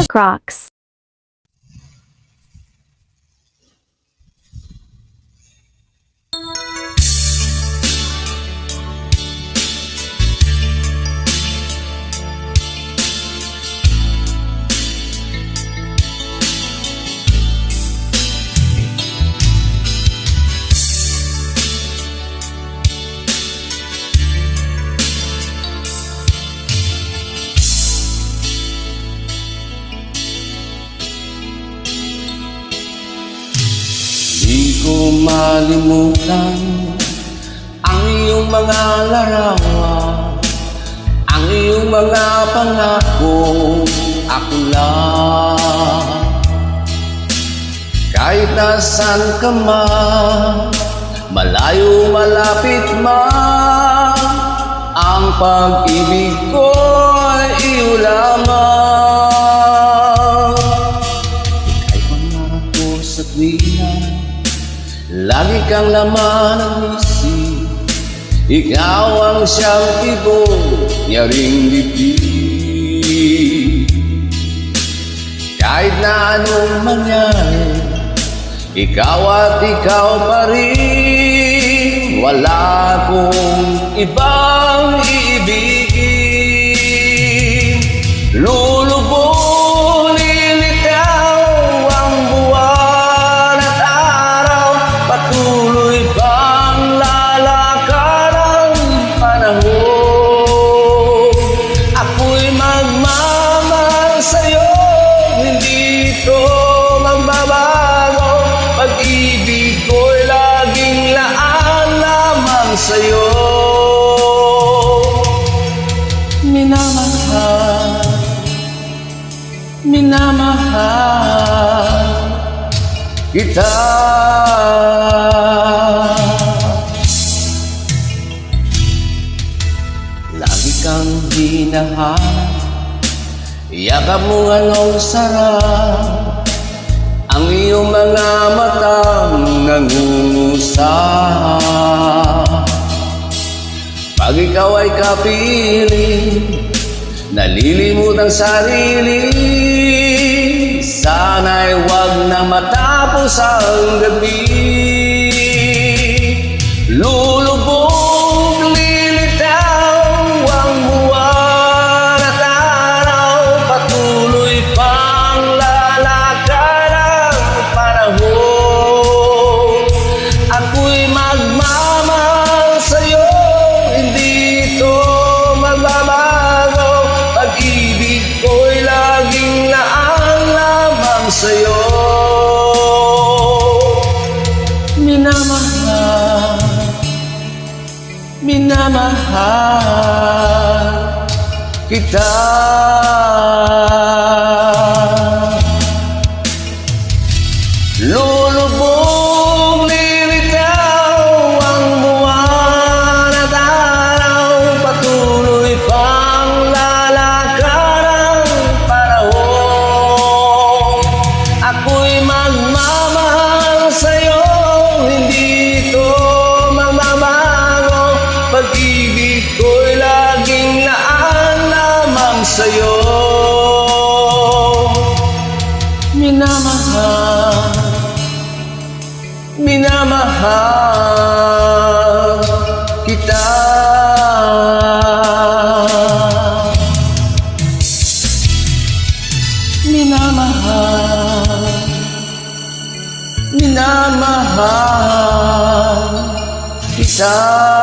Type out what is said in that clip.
Crocs. Di ko malimutan ang iyong mga larawan, ang iyong mga pangako, ako lang. Kahit nasan ka man, malayo malapit man, ang pag-ibig ko ay iyo lamang. Ika'y pangako sa tuwina, lagi kang laman ng isip. Ikaw ang siyang tibok niya ring dibdib. Kahit na anong mangyari, ikaw at ikaw pa rin. Wala akong ibang iibigin. Lulubog, lilitaw ang buwan at araw, patuloy pang lalakad ang panahon. Ako'y magmamahal sa'yo, hindi ito magbabago. Pag-ibig ko'y laging laan lamang sa'yo. Minamahal, minamahal kita. Lagi kang hinahanap, yakap mo anong sarap, ang iyong mga matang nangungusap. Pag ikaw ay kapiling, nalilimut ang sarili, sana'y wag na matapos ang gabi. Lulubog, lilitaw ang buwan at araw, patuloy pang lalakad ang panahon. Ako'y magmamahal sa'yo, hindi ito magbabago. Pag-ibig ko'y laging laan lamang sa'yo. Minamahal, minamahal kita. Lulubog, lilitaw ang buwan at araw, patuloy pang lalakad ang panahon. Ako'y magmamahal sa'yo, hindi ito magbabago. Pag-ibig ko'y laging laan lamang sa'yo. Minamahal, minamahal kita. Minamahal, minamahal kita.